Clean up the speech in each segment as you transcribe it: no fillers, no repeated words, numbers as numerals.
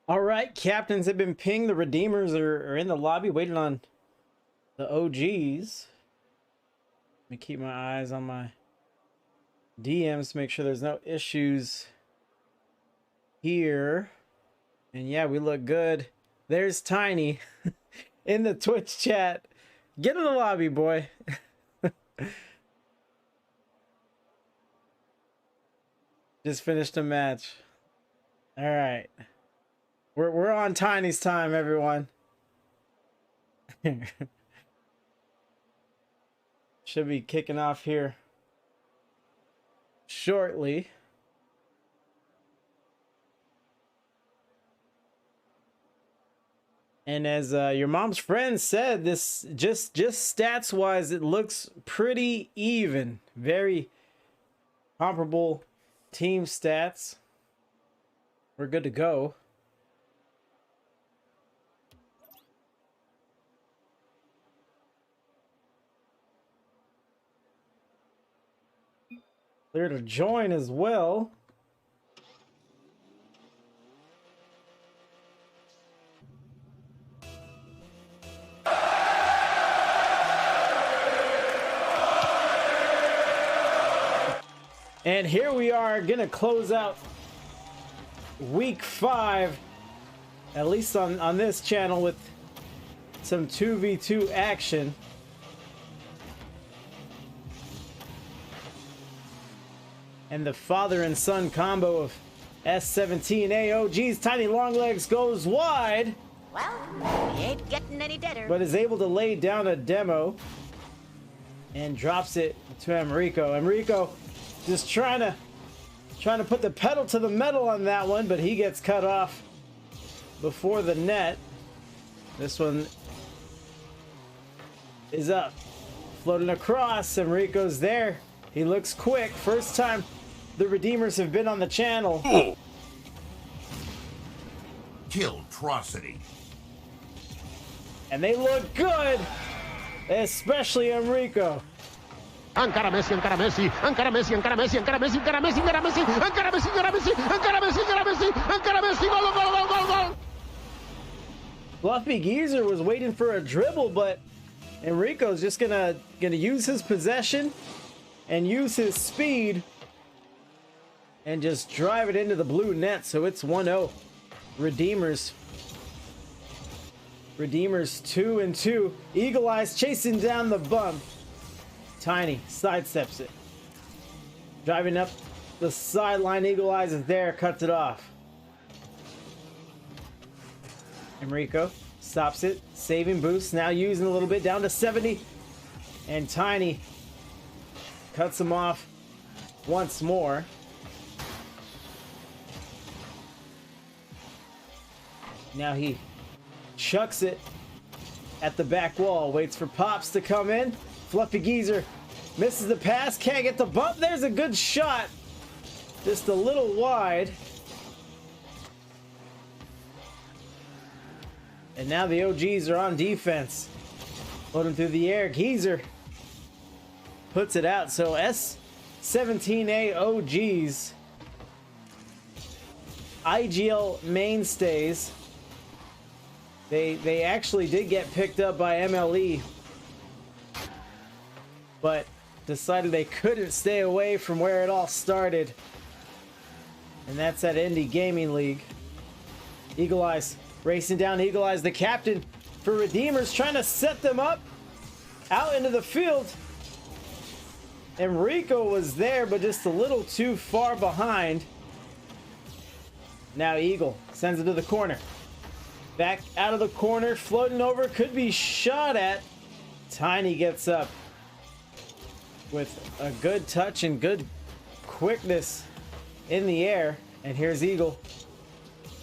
All right, captains have been pinged. The Redeemers are in the lobby waiting on the OGs. Let me keep my eyes on my DMs to make sure there's no issues here. And yeah, we look good. There's Tiny in the Twitch chat. Get in the lobby, boy. Just finished a match. All right. We're on Tiny's time, everyone. Should be kicking off here shortly. And as your mom's friend said, this just stats wise, it looks pretty even. Very comparable team stats. We're good to go. Clear to join as well. And here we are gonna close out week 5, at least on this channel, with some 2v2 action. And the father and son combo of S17a O.G's Tiny Longlegs goes wide. Well, he ain't getting any deader. But is able to lay down a demo and drops it to Enrico. Enrico just trying to put the pedal to the metal on that one, but he gets cut off before the net. This one is up, floating across. Enrico's there. He looks quick. First time the Redeemers have been on the channel. Killtrocity. And they look good, especially Enrico. Encara Messi, encara Messi, encara Messi, encara Messi, encara Messi, encara Messi, encara Messi, encara Messi, encara Messi, encara Messi, encara Messi, encara Messi, gol, gol, gol, gol, gol. Fluffy Geezer was waiting for a dribble, but Enrico's just gonna use his possession and use his speed and just drive it into the blue net. So it's 1-0. Redeemers 2-2. Eagle Eyes chasing down the bump. Tiny sidesteps it. Driving up the sideline. Eagle Eyes is there, cuts it off. Enrico stops it, saving boost, now using a little bit, down to 70. And Tiny cuts him off once more. Now he chucks it at the back wall, waits for Pops to come in. Fluffy Geezer misses the pass, can't get the bump. There's a good shot, just a little wide. And now the OGs are on defense. Floating through the air. Geezer puts it out. So S17a O.G's IGL mainstays. They actually did get picked up by MLE, but decided they couldn't stay away from where it all started. And that's at Indy Gaming League. Eagle Eyes racing down. Eagle Eyes, the captain for Redeemers, trying to set them up out into the field. Enrico was there, but just a little too far behind. Now Eagle sends it to the corner. Back out of the corner, floating over, could be shot at. Tiny gets up with a good touch and good quickness in the air. And here's Eagle.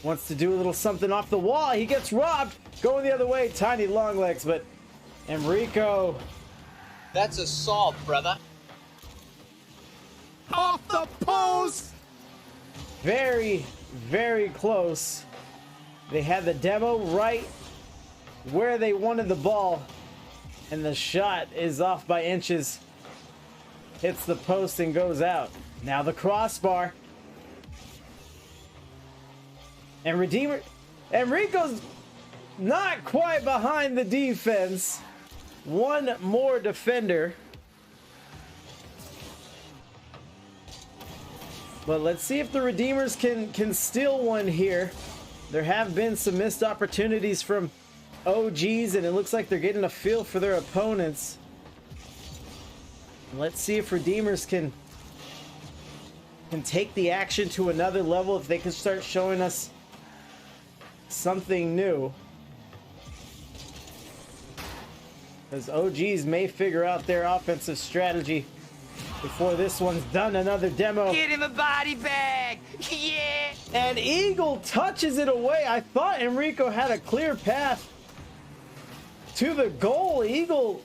Wants to do a little something off the wall. He gets robbed. Going the other way. Tiny long legs, but Enrico. That's assault, brother. Off the post! Very, very close. They had the demo right where they wanted the ball. And the shot is off by inches. Hits the post and goes out. Now the crossbar. And Enrico's not quite behind the defense. One more defender. But let's see if the Redeemers can steal one here. There have been some missed opportunities from OGs, and it looks like they're getting a feel for their opponents. Let's see if Redeemers can take the action to another level, if they can start showing us something new. Because OGs may figure out their offensive strategy before this one's done. Another demo. Get him a body bag! Yeah! And Eagle touches it away. I thought Enrico had a clear path to the goal. Eagle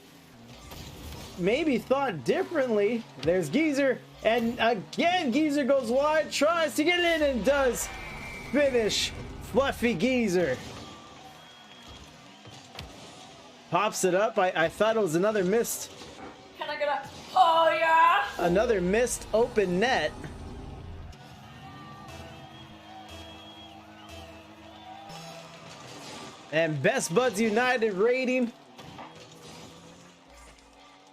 maybe thought differently. There's Geezer. And again, Geezer goes wide, tries to get in and does finish. Fluffy Geezer pops it up. I thought it was another missed. Can I get a oh yeah? Another missed open net. And Best Buds United rating.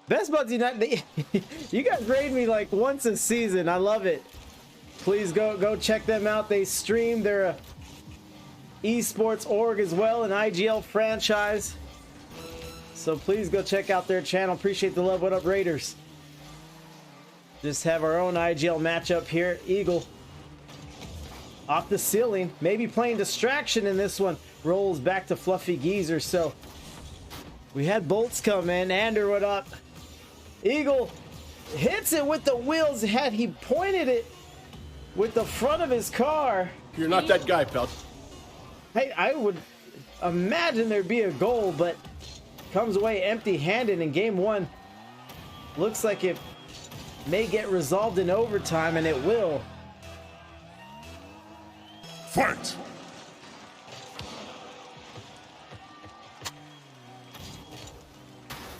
Best Buds United, you guys raid me like once a season. I love it. Please go check them out. They stream. They're a esports org as well, an IGL franchise. So please go check out their channel. Appreciate the love. What up, Raiders? Just have our own IGL matchup here. Eagle off the ceiling, maybe playing distraction in this one. Rolls back to Fluffy Geezer. So we had bolts come in. Ander, what up? Eagle hits it with the wheels. Had he pointed it with the front of his car, You're not that guy, pal. hey, I would imagine there'd be a goal, but comes away empty-handed in game one. Looks like it may get resolved in overtime, and it will. Fight!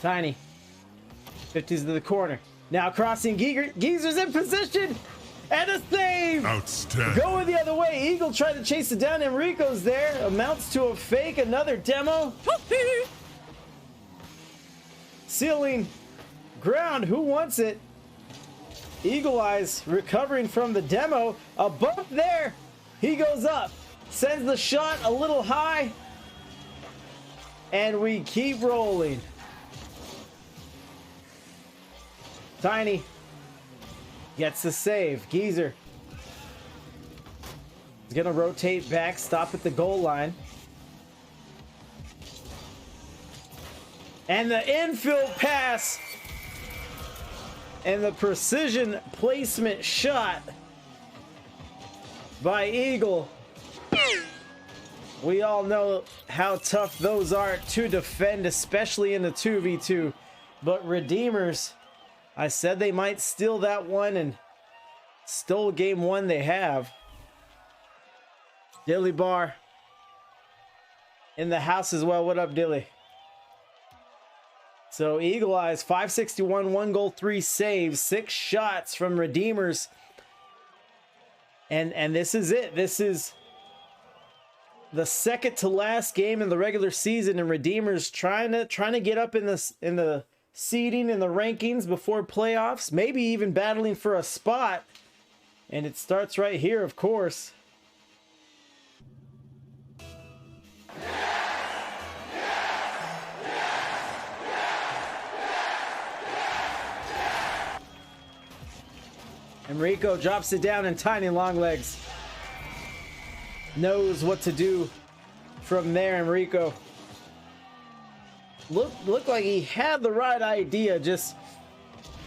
Tiny 50s to the corner. Now crossing. Geezer's in position. And a save! Outstanding. Going the other way. Eagle tried to chase it down. Enrico's there. Amounts to a fake. Another demo. Ceiling, ground, who wants it? Eagle Eyes recovering from the demo. A bump there. He goes up, sends the shot a little high, and we keep rolling. Tiny gets the save. Geezer is gonna rotate back, stop at the goal line. And the infield pass and the precision placement shot by Eagle. We all know how tough those are to defend, especially in the 2v2. But Redeemers, I said they might steal that one, and stole game one they have. Dilly Bar in the house as well. What up, Dilly? So Eagle Eyes, 561, 1 goal, 3 saves, 6 shots from Redeemers. And this is it. This is the second to last game in the regular season, and Redeemers trying to get up in the seeding in the rankings before playoffs, maybe even battling for a spot. And it starts right here, of course. Enrico drops it down, and Tiny Longlegs knows what to do from there. Enrico looked like he had the right idea, just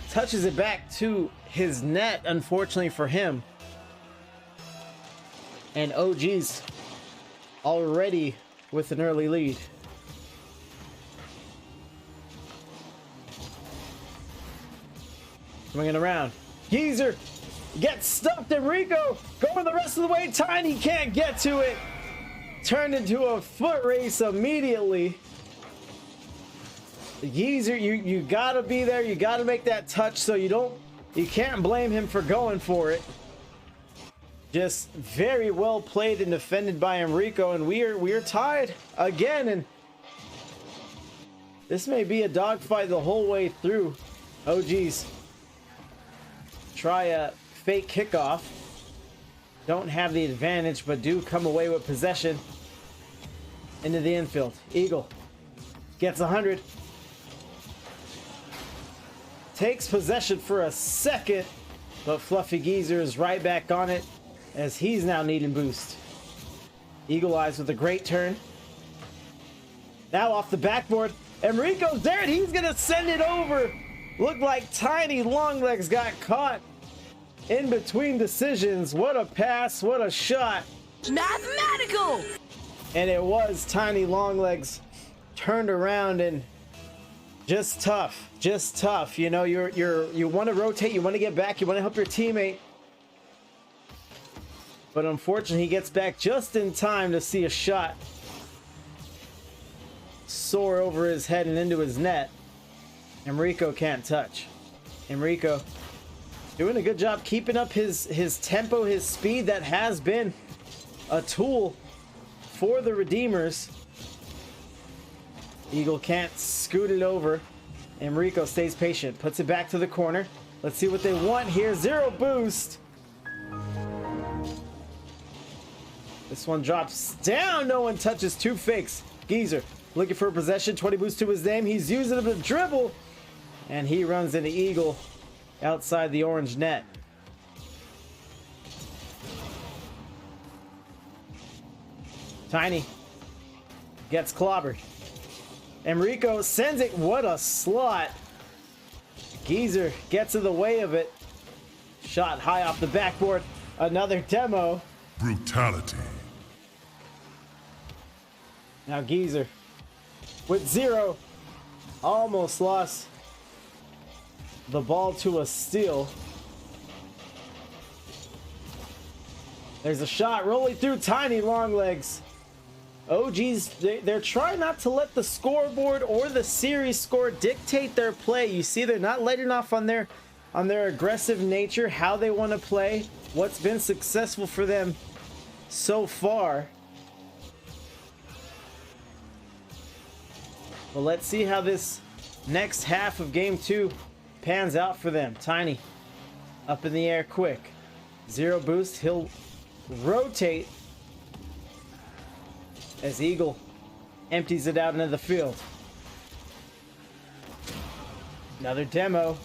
touches it back to his net, unfortunately for him. And OG's already with an early lead. Swinging around. Geezer gets stuffed. Enrico going the rest of the way. Tiny can't get to it. Turned into a foot race immediately. Geezer, you gotta be there. You gotta make that touch, so you can't blame him for going for it. Just very well played and defended by Enrico, and we are tied again, and this may be a dogfight the whole way through. OG's try a fake kickoff. Don't have the advantage, but do come away with possession into the infield. Eagle gets 100. Takes possession for a second, but Fluffy Geezer is right back on it as he's now needing boost. Eagle Eyes with a great turn. Now off the backboard. Enrico's there, and he's gonna send it over. Looked like Tiny Longlegs got caught in between decisions. What a pass, what a shot. Mathematical! And it was Tiny Longlegs turned around, and just tough. You know, you want to rotate, you want to get back, you want to help your teammate. But unfortunately, he gets back just in time to see a shot soar over his head and into his net. Enrico can't touch. Enrico doing a good job keeping up his tempo, his speed. That has been a tool for the Redeemers. Eagle can't scoot it over. Enrico stays patient, puts it back to the corner. Let's see what they want here. 0 boost. This one drops down. No one touches. 2 fakes. Geezer looking for a possession. 20 boost to his name. He's using a dribble, and he runs into Eagle outside the orange net. Tiny gets clobbered. Enrico sends it. What a slot. Geezer gets in the way of it. Shot high off the backboard. Another demo. Brutality. Now Geezer with 0. Almost lost the ball to a steal. There's a shot rolling through. Tiny Longlegs. OG's, they're trying not to let the scoreboard or the series score dictate their play. You see, they're not letting off on their aggressive nature, how they want to play, what's been successful for them so far. Well, let's see how this next half of game 2 pans out for them. Tiny up in the air quick. Zero boost. He'll rotate as Eagle empties it out into the field. Another demo.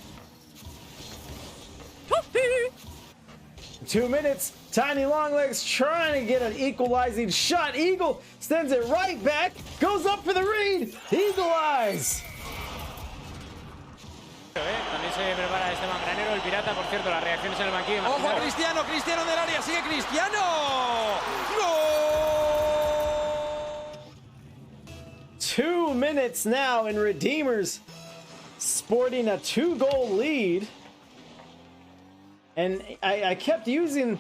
2 minutes. Tiny Longlegs trying to get an equalizing shot. Eagle sends it right back. Goes up for the read. Eagle eyes. También se prepara Esteban Granero, el pirata, por cierto, las reacciones en el banquillo. Ojo, Cristiano, Cristiano del área, sigue Cristiano. ¡Gol! 2 minutes now, and Redeemers sporting a 2-goal lead. And I kept using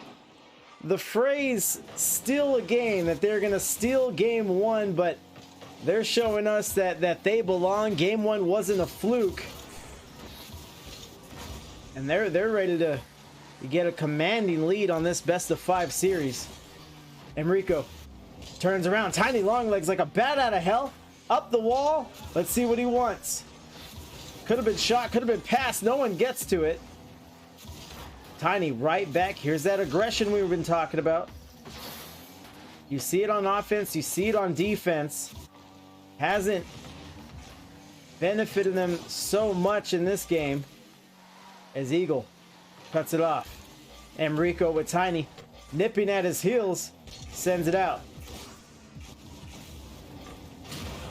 the phrase "steal a game," that they're gonna steal game 1, but they're showing us that they belong. Game 1 wasn't a fluke, and they're ready to get a commanding lead on this best-of-5 series. Enrico turns around. Tiny Longlegs like a bat out of hell. Up the wall. Let's see what he wants. Could have been shot, could have been passed. No one gets to it. Tiny right back. Here's that aggression we've been talking about. You see it on offense, you see it on defense. Hasn't benefited them so much in this game as Eagle cuts it off. Enrico with Tiny nipping at his heels, sends it out.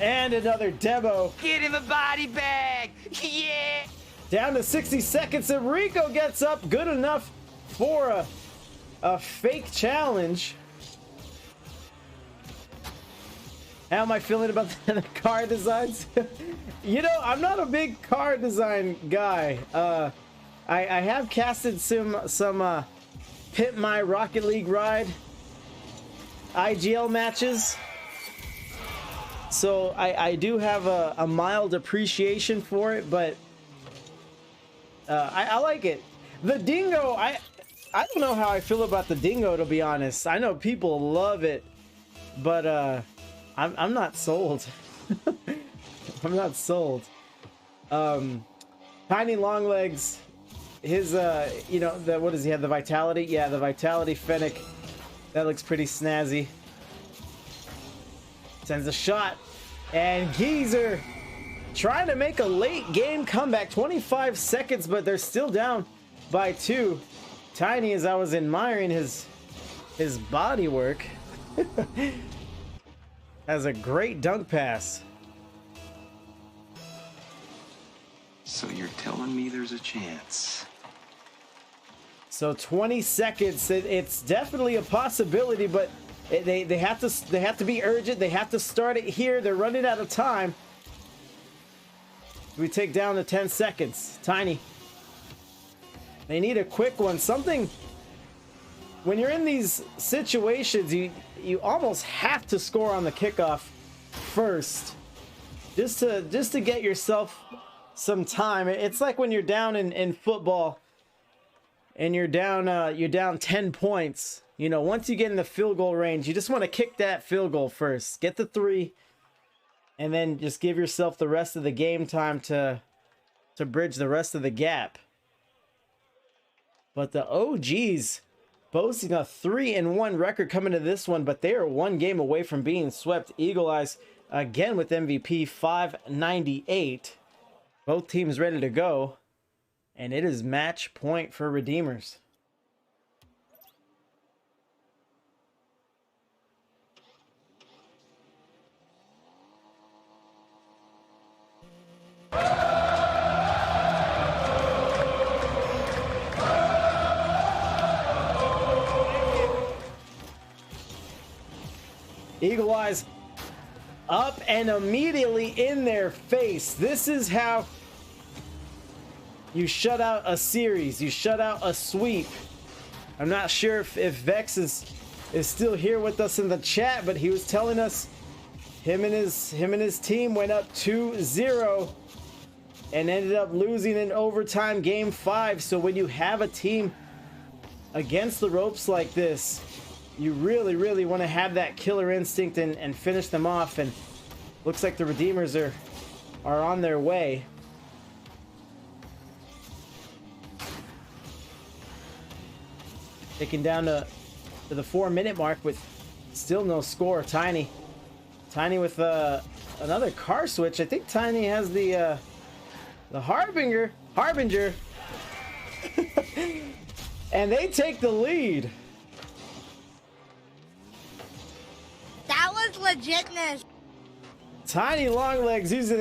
And another demo. Get in the body bag. Yeah. Down to 60 seconds. Enrico gets up. Good enough for a fake challenge. How am I feeling about the car designs? You know, I'm not a big car design guy. I have casted some Pit My Rocket League Ride IGL matches. So I do have a mild appreciation for it, but I like it. The dingo, I don't know how I feel about the dingo, to be honest. I know people love it, but I'm not sold. I'm not sold. Tiny Longlegs, his you know, what does he have? The Vitality? Yeah, the Vitality Fennec. That looks pretty snazzy. Sends a shot, and Geezer trying to make a late game comeback. 25 seconds, but they're still down by 2. Tiny, as I was admiring his body work, has a great dunk pass. So you're telling me there's a chance? So 20 seconds. It's definitely a possibility, but they have to be urgent. They have to start it here. They're running out of time. We take down to 10 seconds. Tiny. They need a quick one. Something. When you're in these situations, you almost have to score on the kickoff first, just to get yourself some time. It's like when you're down in football, and you're down 10 points. You know, once you get in the field goal range, you just want to kick that field goal first. Get the 3, and then just give yourself the rest of the game time to bridge the rest of the gap. But the OGs boasting a 3-1 record coming to this one, but they are 1 game away from being swept. Eagle Eyes again with MVP 598. Both teams ready to go, and it is match point for Redeemers. Eagle Eyes up and immediately in their face. This is how you shut out a series. You shut out a sweep. I'm not sure if Vex is still here with us in the chat, but he was telling us him and his team went up 2-0 and ended up losing in overtime game 5. So when you have a team against the ropes like this, you really want to have that killer instinct and finish them off. And looks like the Redeemers are on their way. Taking down to the 4-minute mark with still no score. Tiny with another car switch. I think Tiny has the Harbinger. And they take the lead. That was legitness. Tiny Longlegs using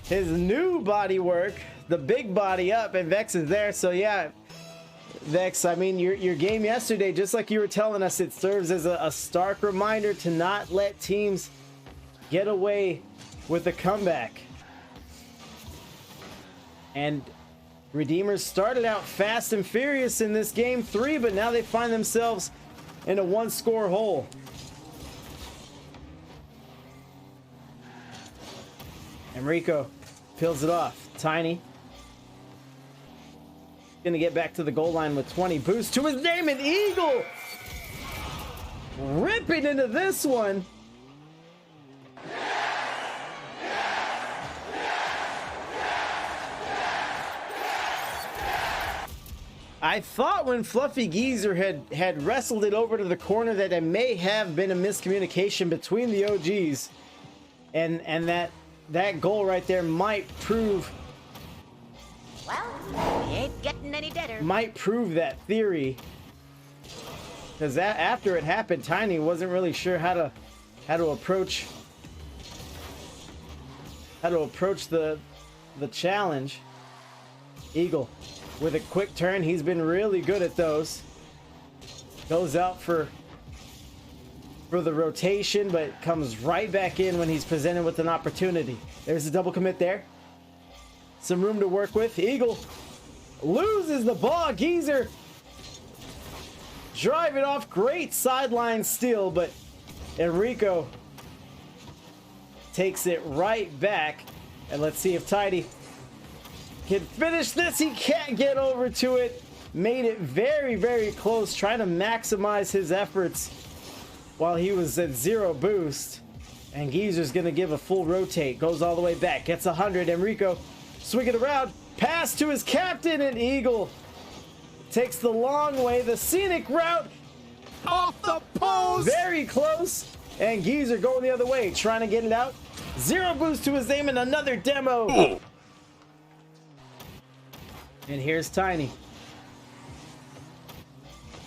his new body work, the big body up, and Vex is there. So yeah, Vex, I mean, your game yesterday, just like you were telling us, it serves as a stark reminder to not let teams get away with a comeback. And Redeemers started out fast and furious in this game 3, but now they find themselves in a 1-score hole. Enrico peels it off. Tiny gonna get back to the goal line with 20. Boost to his name, and Eagle ripping into this one. I thought when Fluffy Geezer had wrestled it over to the corner that there may have been a miscommunication between the OGs, and that goal right there might prove Ain't getting any better. might prove that theory, because after it happened, Tiny wasn't really sure how to approach the challenge. Eagle with a quick turn. He's been really good at those. Goes out for the rotation, but comes right back in when he's presented with an opportunity. There's a double commit there. Some room to work with. Eagle loses the ball. Geezer drive it off. Great sideline steal, but Enrico takes it right back. And let's see if Tidy can finish this. He can't get over to it. Made it very, very close, trying to maximize his efforts while he was at 0 boost. And Geezer's gonna give a full rotate. Goes all the way back. Gets 100. Enrico swing it around. Pass to his captain, and Eagle takes the long way, the scenic route. Off the post! Very close. And Geezer going the other way, trying to get it out. 0 boost to his aim, and another demo. Oh. And here's Tiny.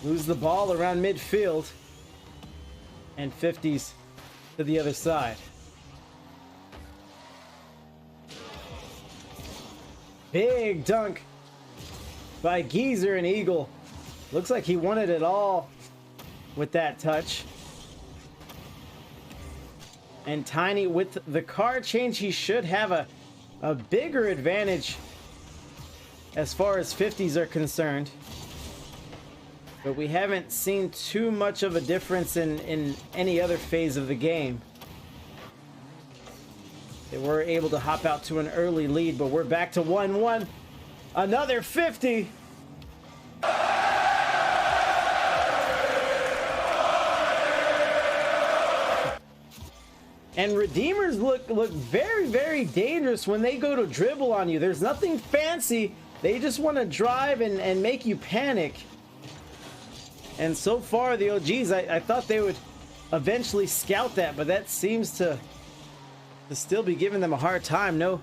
Lose the ball around midfield. And 50s to the other side. Big dunk by Geezer, and Eagle looks like he wanted it all with that touch. And Tiny with the car change, he should have a bigger advantage as far as 50s are concerned. But we haven't seen too much of a difference in any other phase of the game. They were able to hop out to an early lead, but we're back to 1-1. Another 50. And Redeemers look very, very dangerous when they go to dribble on you. There's nothing fancy. They just want to drive and make you panic. And so far, the OGs, I thought they would eventually scout that, but that seems to still be giving them a hard time. No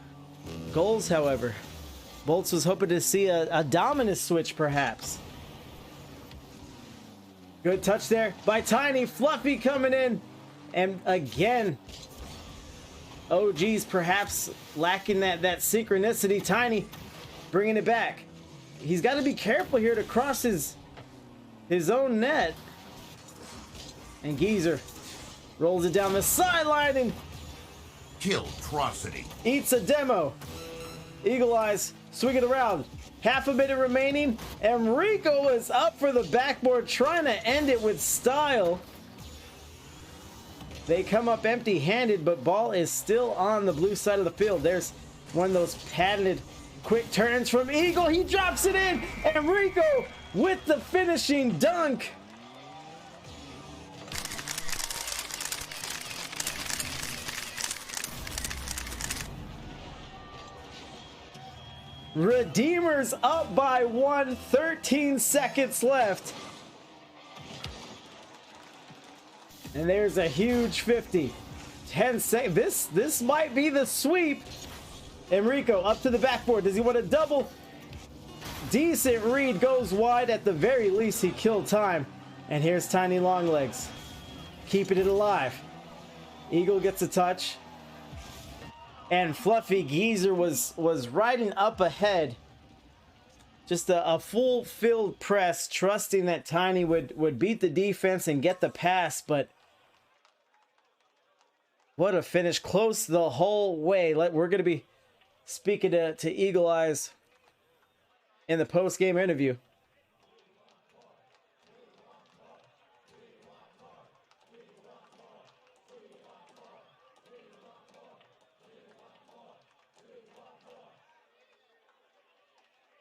goals, however. Bolts was hoping to see a dominant switch, perhaps. Good touch there by Tiny. Fluffy coming in. And again, OGs perhaps lacking that synchronicity. Tiny bringing it back. He's got to be careful here to cross his own net. And Geezer rolls it down the sideline and Killtrocity. eats a demo. Eagle Eyes swing it around. Half a minute remaining. Enrico is up for the backboard, trying to end it with style. They come up empty-handed, but ball is still on the blue side of the field. There's one of those patented quick turns from Eagle. He drops it in. Enrico with the finishing dunk. Redeemers up by 1, 13 seconds left. And there's a huge 50. 10 seconds. This might be the sweep. Enrico up to the backboard. Does he want to double? Decent read, goes wide. At the very least, he killed time. And here's Tiny Longlegs, keeping it alive. Eagle gets a touch. And Fluffy Geezer was riding up ahead. Just a full field press, trusting that Tiny would beat the defense and get the pass, but what a finish. Close the whole way. We're going to be speaking to Eagle Eyes in the post-game interview.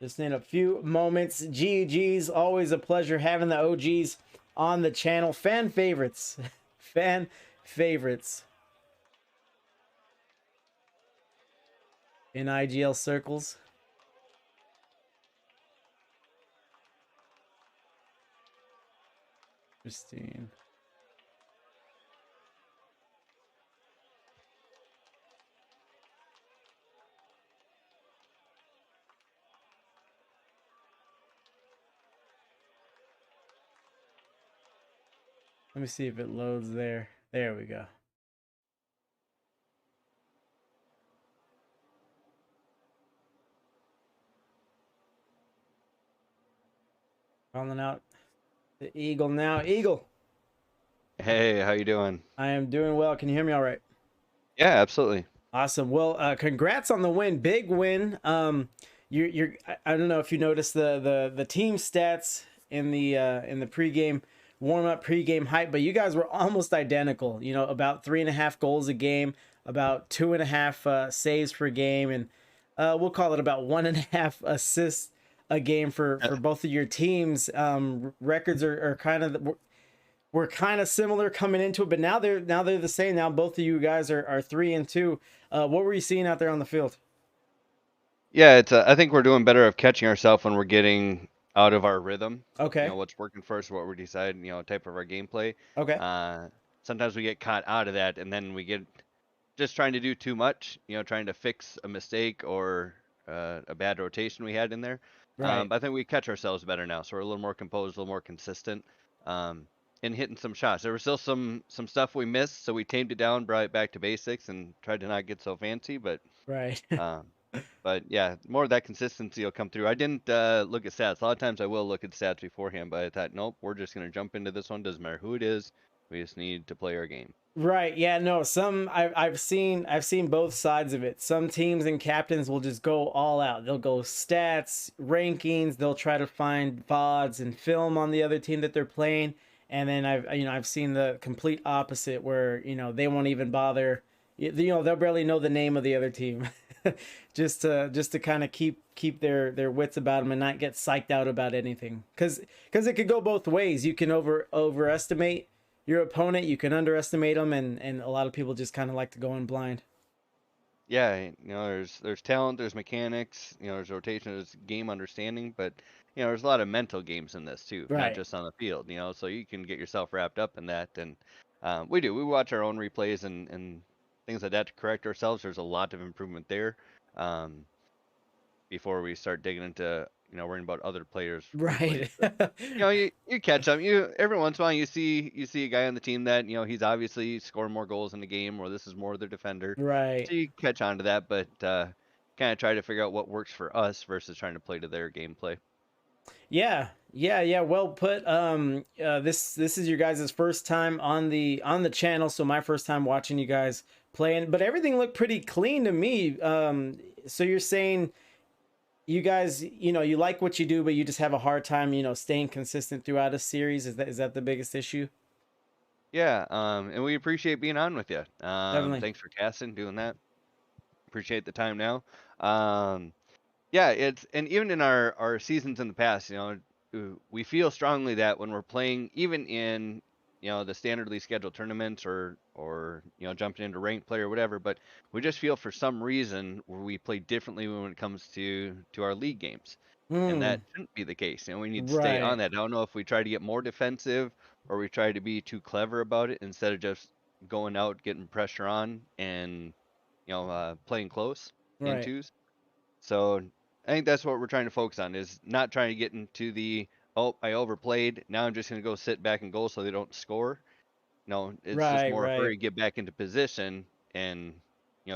Just in a few moments. GG's, always a pleasure having the OGs on the channel. Fan favorites. Fan favorites. In IGL circles. Christine. Let me see if it loads there. There we go. Calling out the Eagle now. Eagle. Hey, how you doing? I am doing well. Can you hear me all right? Yeah, absolutely. Awesome. Well, congrats on the win. Big win. You're I don't know if you noticed the team stats in the pregame warm up, pregame hype, but you guys were almost identical. You know, about 3.5 goals a game, about 2.5 saves per game, and we'll call it about 1.5 assists a game for both of your teams. Records are kind of we're kind of similar coming into it, but now they're the same. Now both of you guys are 3-2. What were you seeing out there on the field? Yeah, it's I think we're doing better of catching ourselves when we're getting out of our rhythm. Okay. You know, what's working first, what we're deciding, type of our gameplay. Okay. Sometimes we get caught out of that, and then we get just trying to do too much, trying to fix a mistake or a bad rotation we had in there. Right. But I think we catch ourselves better now, so we're a little more composed, a little more consistent, in hitting some shots. There was still some stuff we missed, so we tamed it down, brought it back to basics, and tried to not get so fancy. But right. but yeah, more of that consistency will come through. I didn't look at stats. A lot of times I will look at stats beforehand, but I thought, nope, we're just gonna jump into this one. Doesn't matter who it is. We just need to play our game. Right. Yeah. No. I've seen both sides of it. Some teams and captains will just go all out. They'll go stats, rankings. They'll try to find VODs and film on the other team that they're playing. And then I've seen the complete opposite, where they won't even bother. They'll barely know the name of the other team, just to kind of keep their wits about them and not get psyched out about anything. Because it could go both ways. You can overestimate your opponent, you can underestimate them, and a lot of people just kind of like to go in blind. Yeah, there's talent, there's mechanics, there's rotation, there's game understanding, but there's a lot of mental games in this too, Right. not just on the field. So you can get yourself wrapped up in that, and we watch our own replays and things like that to correct ourselves. There's a lot of improvement there before we start digging into worrying about other players. Right. But, you catch them. Every once in a while you see a guy on the team that he's obviously scoring more goals in the game, or this is more their defender. Right. So you catch on to that, but kind of try to figure out what works for us versus trying to play to their gameplay. Yeah. Well put. This is your guys' first time on the channel, so my first time watching you guys playing. But everything looked pretty clean to me. So you're saying you guys, you like what you do, but you just have a hard time, staying consistent throughout a series. Is that the biggest issue? Yeah. And we appreciate being on with you. Definitely. Thanks for casting, doing that. Appreciate the time now. Yeah, and even in our seasons in the past, we feel strongly that when we're playing, even in the standardly scheduled tournaments or jumping into ranked play or whatever, but we just feel for some reason we play differently when it comes to our league games, and that shouldn't be the case. We need to stay on that. I don't know if we try to get more defensive or we try to be too clever about it instead of just going out, getting pressure on, and playing close in Right. twos. So I think that's what we're trying to focus on, is not trying to get into the, oh, I overplayed, now I'm just going to go sit back and goal so they don't score. No, it's just Right, more right. hurry, get back into position, and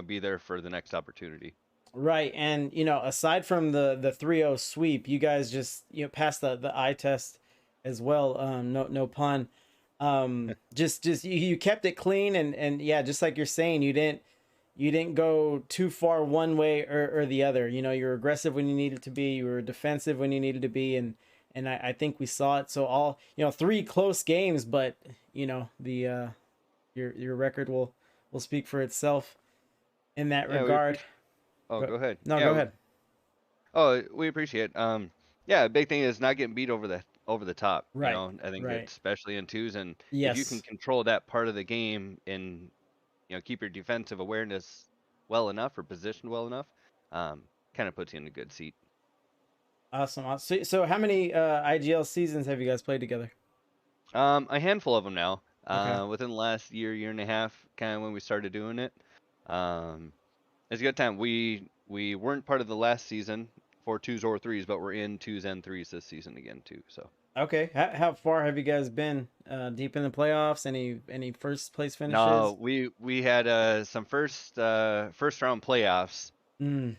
be there for the next opportunity. Right, and aside from the 3-0 sweep, you guys just passed the eye test as well. No pun. Just you kept it clean, and yeah, just like you're saying, you didn't go too far one way or the other. You were aggressive when you needed to be, you were defensive when you needed to be, and I think we saw it. So all 3 close games, but the your record will speak for itself in that regard. Go ahead. No, yeah, go ahead. We appreciate. Yeah, big thing is not getting beat over the top. Right. I think Right. especially in twos, and Yes. if you can control that part of the game and keep your defensive awareness well enough or positioned well enough, kind of puts you in a good seat. Awesome. So how many IGL seasons have you guys played together? A handful of them now. Okay. Within the last year and a half, kind of when we started doing it. It's a good time. We weren't part of the last season for twos or threes, but we're in twos and threes this season again too. So Okay. How far have you guys been? Deep in the playoffs? Any first place finishes? no, we had some first round playoffs, Mm,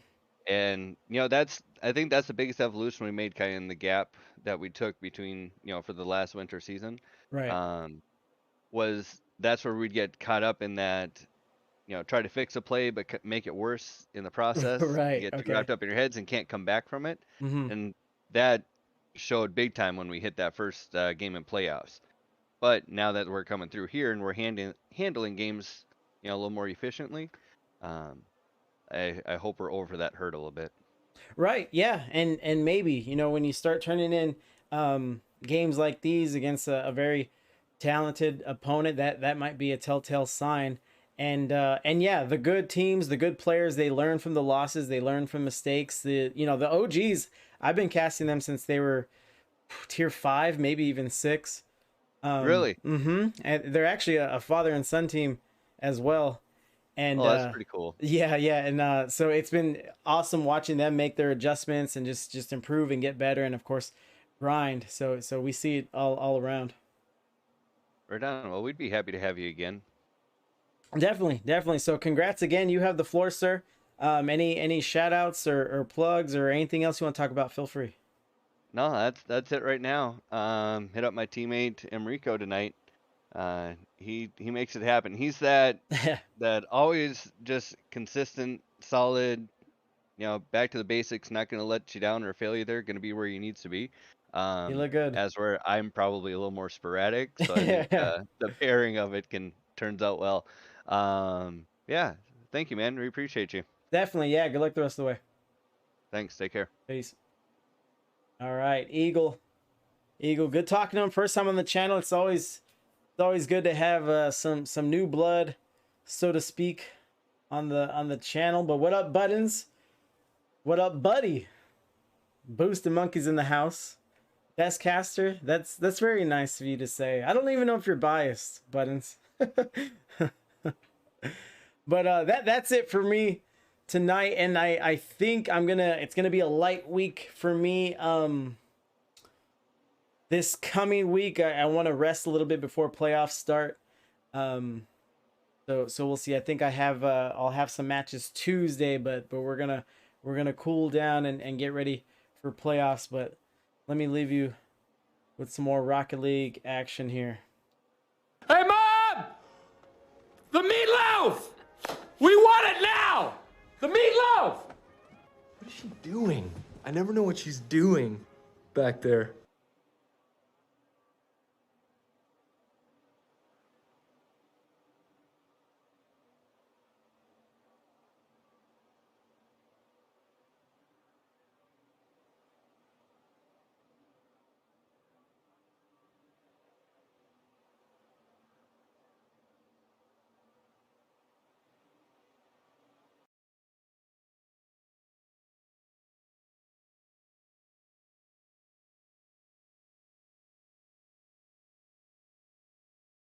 and I think that's the biggest evolution we made, kind of in the gap that we took between for the last winter season. right. Was that's where we'd get caught up in that. Try to fix a play, but make it worse in the process. Right. You get too Okay. wrapped up in your heads and can't come back from it. Mm-hmm. And that showed big time when we hit that first game in playoffs. But now that we're coming through here and we're handling games, a little more efficiently, I hope we're over that hurdle a bit. Right. Yeah. And maybe when you start turning in games like these against a very talented opponent, that might be a telltale sign. And yeah, the good teams, the good players, they learn from the losses, they learn from mistakes. The OGs, I've been casting them since they were tier 5, maybe even 6. Really? Mm-hmm. And they're actually a father and son team as well. And that's pretty cool. Yeah. And so it's been awesome watching them make their adjustments and just improve and get better, and of course grind. So we see it all around. Right on. Well, we'd be happy to have you again. Definitely. So congrats again. You have the floor, sir. Any shout outs or plugs or anything else you want to talk about, feel free. No, that's it right now. Hit up my teammate Enrico tonight. He makes it happen. He's that always just consistent, solid, back to the basics, not going to let you down or fail you there, going to be where he needs to be. You look good. As where I'm probably a little more sporadic, so I think the pairing of it turns out well. Yeah, thank you, man. We appreciate you. Definitely, yeah. Good luck the rest of the way. Thanks. Take care. Peace. All right, Eagle, good talking to him. First time on the channel. It's always good to have some new blood, so to speak, on the channel. But what up, Buttons? What up, buddy? Boosted Monkeys in the house. Best caster. That's very nice of you to say. I don't even know if you're biased, Buttons. But that's it for me tonight, and I think it's gonna be a light week for me. This coming week I want to rest a little bit before playoffs start. So we'll see. I think I'll have some matches Tuesday, but we're gonna cool down and get ready for playoffs. But let me leave you with some more Rocket League action here. Hey, Mom! The meatloaf! We want it now! The meatloaf! What is she doing? I never know what she's doing back there.